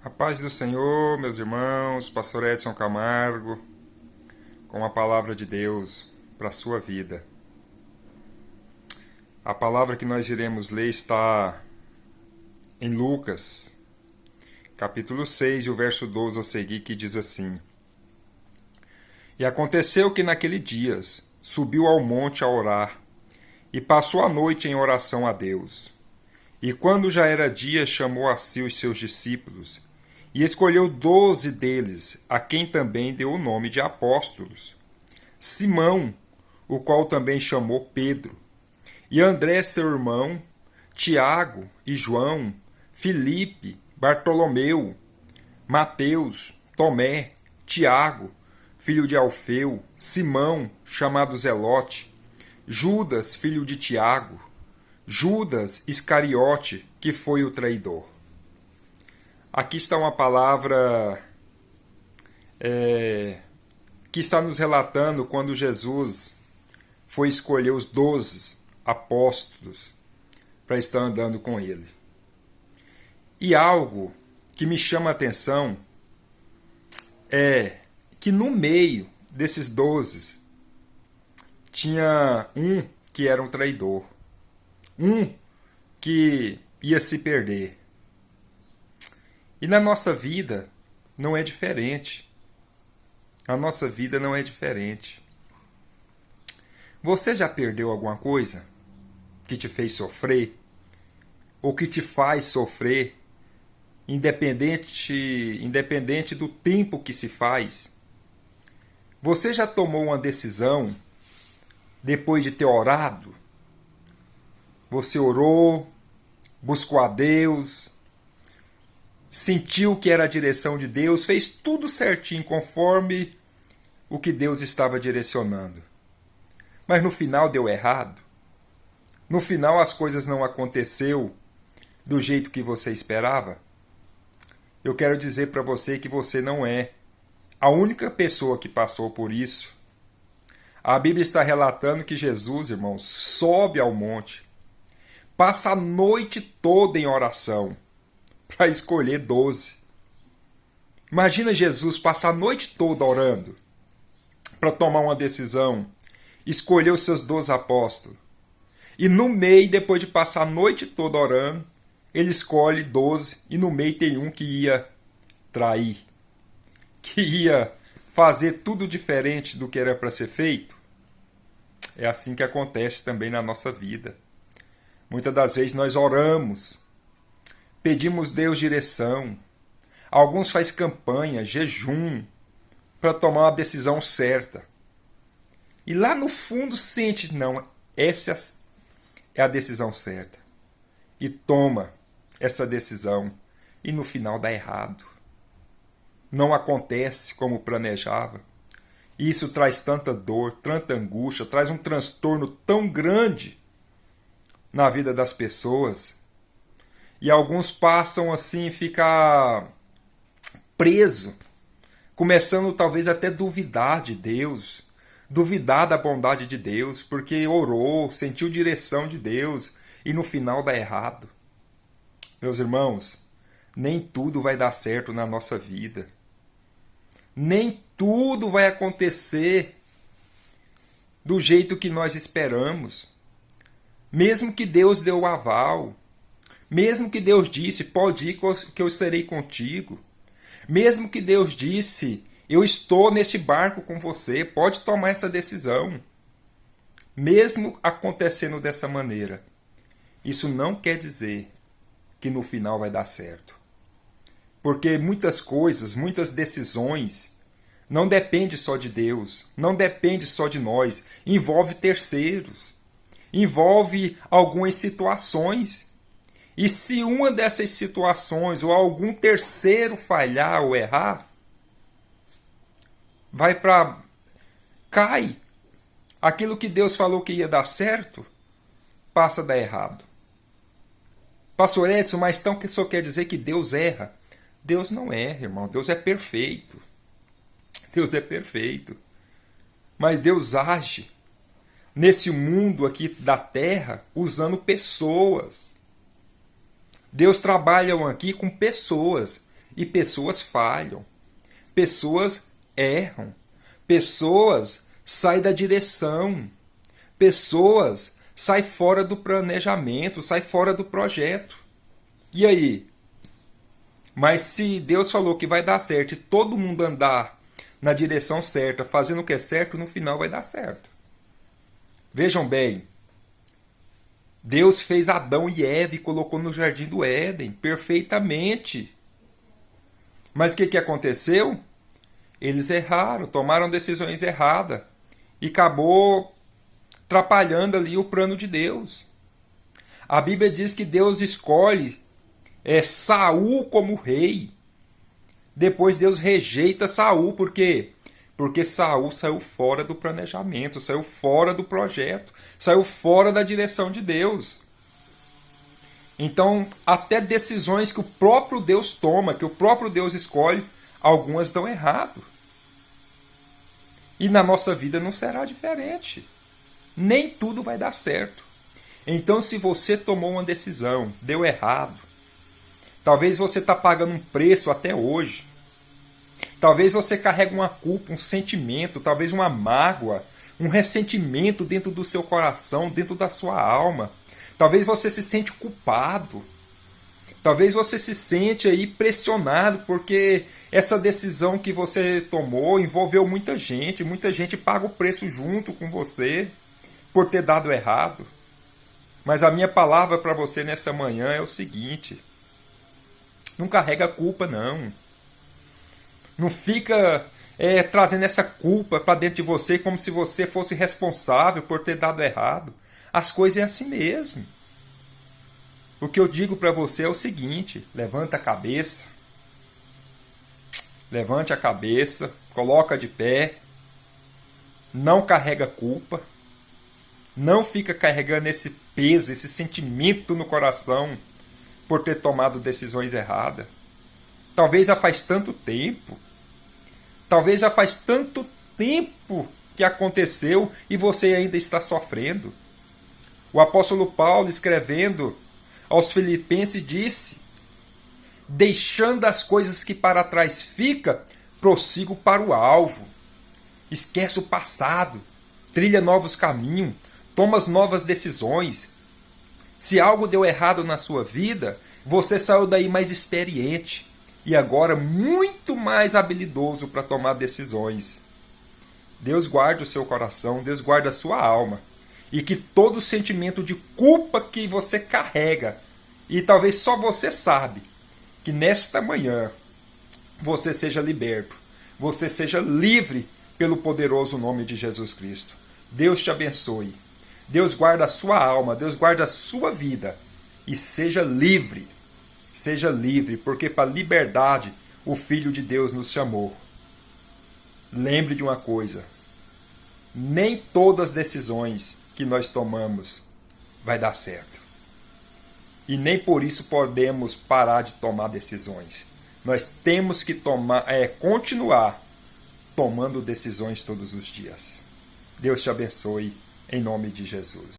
A paz do Senhor, meus irmãos, Pastor Edson Camargo, com a palavra de Deus para a sua vida. A palavra que nós iremos ler está em Lucas, capítulo 6, e o verso 12 a seguir, que diz assim: E aconteceu que naquele dia subiu ao monte a orar, e passou a noite em oração a Deus. E quando já era dia, chamou a si os seus discípulos, e escolheu 12 deles, a quem também deu o nome de apóstolos: Simão, o qual também chamou Pedro, e André seu irmão, Tiago e João, Filipe, Bartolomeu, Mateus, Tomé, Tiago, filho de Alfeu, Simão, chamado Zelote, Judas, filho de Tiago, Judas Iscariote, que foi o traidor. Aqui está uma palavra que está nos relatando quando Jesus foi escolher os 12 apóstolos para estar andando com ele. E algo que me chama a atenção é que no meio desses 12 tinha um que era um traidor, um que ia se perder. E na nossa vida não é diferente. Na nossa vida não é diferente. Você já perdeu alguma coisa que te fez sofrer? Ou que te faz sofrer? Independente do tempo que se faz? Você já tomou uma decisão depois de ter orado? Você orou, buscou a Deus, sentiu que era a direção de Deus, fez tudo certinho conforme o que Deus estava direcionando. Mas no final deu errado. No final as coisas não aconteceu do jeito que você esperava. Eu quero dizer para você que você não é a única pessoa que passou por isso. A Bíblia está relatando que Jesus, irmãos, sobe ao monte, passa a noite toda em oração para escolher 12. Imagina Jesus passar a noite toda orando para tomar uma decisão, escolher os seus 12 apóstolos. E no meio, depois de passar a noite toda orando, ele escolhe 12 e no meio tem um que ia trair, que ia fazer tudo diferente do que era para ser feito. É assim que acontece também na nossa vida. Muitas das vezes nós oramos, pedimos Deus direção. Alguns fazem campanha, jejum, para tomar uma decisão certa. E lá no fundo sente, não, essa é a decisão certa. E toma essa decisão. E no final dá errado. Não acontece como planejava. E isso traz tanta dor, tanta angústia, traz um transtorno tão grande na vida das pessoas. E alguns passam assim, ficar preso, começando talvez até duvidar de Deus, duvidar da bondade de Deus, porque orou, sentiu direção de Deus e no final dá errado. Meus irmãos, nem tudo vai dar certo na nossa vida. Nem tudo vai acontecer do jeito que nós esperamos. Mesmo que Deus deu o aval, mesmo que Deus disse, pode ir que eu serei contigo. Mesmo que Deus disse, eu estou neste barco com você, pode tomar essa decisão. Mesmo acontecendo dessa maneira, isso não quer dizer que no final vai dar certo. Porque muitas coisas, muitas decisões, não depende só de Deus, não depende só de nós, envolve terceiros, envolve algumas situações. E se uma dessas situações ou algum terceiro falhar ou errar, cai. Aquilo que Deus falou que ia dar certo, passa a dar errado. Pastor Edson, mas então que só quer dizer que Deus erra? Deus não erra, irmão. Deus é perfeito. Deus é perfeito. Mas Deus age nesse mundo aqui da terra usando pessoas. Deus trabalha aqui com pessoas. E pessoas falham, pessoas erram, pessoas saem da direção, pessoas saem fora do planejamento, saem fora do projeto. E aí? Mas se Deus falou que vai dar certo e todo mundo andar na direção certa, fazendo o que é certo, no final vai dar certo. Vejam bem, Deus fez Adão e Eva e colocou no jardim do Éden perfeitamente. Mas o que aconteceu? Eles erraram, tomaram decisões erradas e acabou atrapalhando ali o plano de Deus. A Bíblia diz que Deus escolhe Saul como rei. Depois Deus rejeita Saul, por quê? Porque Saul saiu fora do planejamento, saiu fora do projeto, saiu fora da direção de Deus. Então, até decisões que o próprio Deus toma, que o próprio Deus escolhe, algumas dão errado. E na nossa vida não será diferente. Nem tudo vai dar certo. Então, se você tomou uma decisão, deu errado, talvez você está pagando um preço até hoje. Talvez você carregue uma culpa, um sentimento, talvez uma mágoa, um ressentimento dentro do seu coração, dentro da sua alma. Talvez você se sente culpado. Talvez você se sente aí pressionado porque essa decisão que você tomou envolveu muita gente paga o preço junto com você por ter dado errado. Mas a minha palavra para você nessa manhã é o seguinte: não carrega culpa não. Não fica trazendo essa culpa para dentro de você como se você fosse responsável por ter dado errado. As coisas é assim mesmo. O que eu digo para você é o seguinte: levanta a cabeça. Levante a cabeça, coloca de pé. Não carrega culpa. Não fica carregando esse peso, esse sentimento no coração por ter tomado decisões erradas. Talvez já faz tanto tempo. Talvez já faz tanto tempo que aconteceu e você ainda está sofrendo. O apóstolo Paulo, escrevendo aos Filipenses, disse: deixando as coisas que para trás fica, prossigo para o alvo. Esquece o passado, trilha novos caminhos, toma as novas decisões. Se algo deu errado na sua vida, você saiu daí mais experiente e agora muito mais habilidoso para tomar decisões. Deus guarde o seu coração, Deus guarde a sua alma. E que todo sentimento de culpa que você carrega, e talvez só você sabe, que nesta manhã você seja liberto, você seja livre pelo poderoso nome de Jesus Cristo. Deus te abençoe. Deus guarda a sua alma, Deus guarda a sua vida. E seja livre, porque para a liberdade o Filho de Deus nos chamou. Lembre de uma coisa: nem todas as decisões que nós tomamos vai dar certo. E nem por isso podemos parar de tomar decisões. Nós temos que continuar tomando decisões todos os dias. Deus te abençoe, em nome de Jesus.